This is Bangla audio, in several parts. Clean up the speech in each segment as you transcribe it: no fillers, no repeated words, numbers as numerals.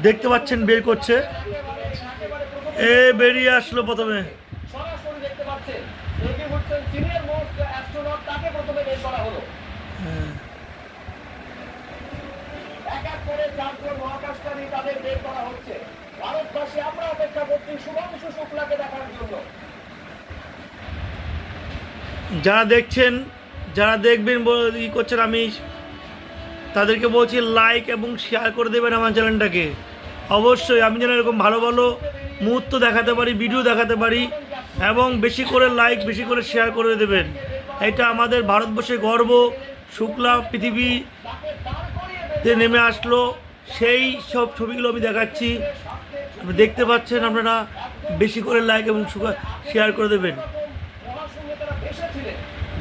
দেখতে পাচ্ছেন বের করছে, এ বেরিয়ে আসলো প্রথমে। সরাসরি দেখতে পাচ্ছেন eggy Woodson senior most astronaut, তাকে প্রথমে বের করা হলো। এক এক করে চারজন মহাকাশচারী তাদের বের করা হচ্ছে। ভারতবাসী আমরা অপেক্ষা করছি শুভাংশু শুক্লাকে দেখার জন্য। যারা দেখছেন, যারা দেখবেন ই করছেন, আমি তাদেরকে বলছি লাইক এবং শেয়ার করে দেবেন আমার চ্যানেলটাকে। অবশ্যই আমি যেন এরকম ভালো ভালো মুহূর্ত দেখাতে পারি, ভিডিও দেখাতে পারি, এবং বেশি করে লাইক, বেশি করে শেয়ার করে দেবেন। এটা আমাদের ভারতবর্ষের গর্ব। শুক্লা পৃথিবীতে নেমে আসলো, সেই সব ছবিগুলো আমি দেখাচ্ছি। আপনি দেখতে পাচ্ছেন, আপনারা বেশি করে লাইক এবং শেয়ার করে দেবেন।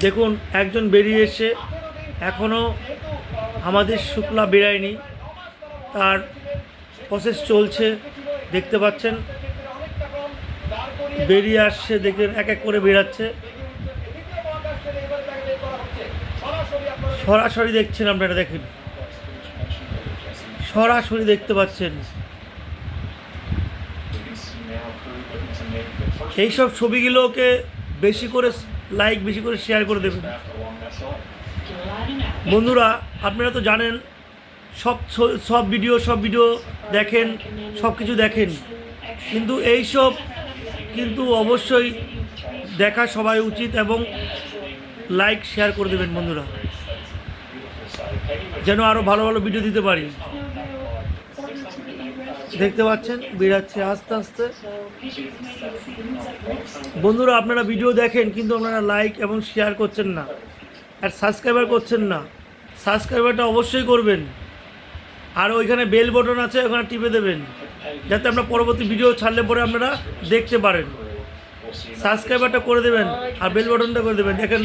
দেখুন একজন বেরিয়ে এসে, এখনও আমাদের শুক্লা বেরায়নি, তার প্রসেস চলছে। দেখতে পাচ্ছেন বেরিয়ে আসছে, দেখেন এক এক করে বেরাচ্ছে। সরাসরি দেখছেন আপনারা, দেখেন সরাসরি দেখতে পাচ্ছেন। এইসব ছবিগুলোকে বেশি করে লাইক, বেশি করে শেয়ার করে দেবেন। বন্ধুরা আপনারা তো জানেন, সব ভিডিও দেখেন, সব কিছু দেখেন, কিন্তু এইসব কিন্তু অবশ্যই দেখা সবাই উচিত, এবং লাইক শেয়ার করে দেবেন বন্ধুরা, যেন আরও ভালো ভালো ভিডিও দিতে পারি। দেখতে পাচ্ছেন বেরাচ্ছে আস্তে আস্তে। বন্ধুরা আপনারা ভিডিও দেখেন, কিন্তু আপনারা লাইক এবং শেয়ার করছেন না, আর সাবস্ক্রাইবার করছেন না। সাবস্ক্রাইবারটা অবশ্যই করবেন, আর ওইখানে বেল বটন আছে, ওখানে টিপে দেবেন, যাতে আমরা পরবর্তী ভিডিও ছাড়লে পরে আপনারা দেখতে পারেন। সাবস্ক্রাইবারটা করে দেবেন আর বেল বটনটা করে দেবেন। দেখেন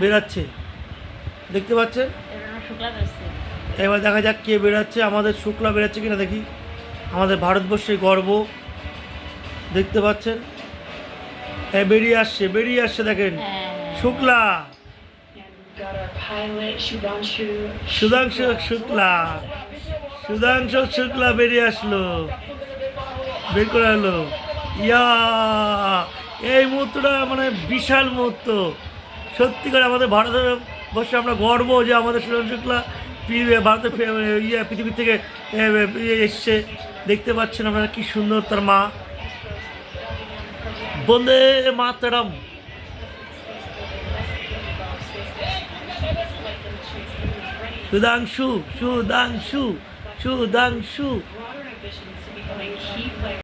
বেরাচ্ছে, দেখতে পাচ্ছেন। এবার দেখা যাক কে বেরাচ্ছে, আমাদের শুক্লা বেরাচ্ছে কিনা দেখি। আমাদের ভারতবর্ষের গর্ব, দেখতে পাচ্ছেন। হ্যাঁ বেরিয়ে আসছে, বেরিয়ে আসছে, দেখেন শুক্লা, সুধাংশু শুক্লা, সুধাংশু শুক্লা বেরিয়ে আসলো, বের করে আলো। ইয়া, এই মুহূর্তটা মানে বিশাল মুহূর্ত। সত্যিকার আমাদের ভারতের বর্ষে আমরা গর্ব যে আমাদের সুধাংশু শুক্লা ভারতের পৃথিবী থেকে এসছে। দেখতে পাচ্ছেন আপনারা কি সুন্দর তার মা। বন্দে মাতরম। সুধাংশু, সুধাংশু, সুধাংশু।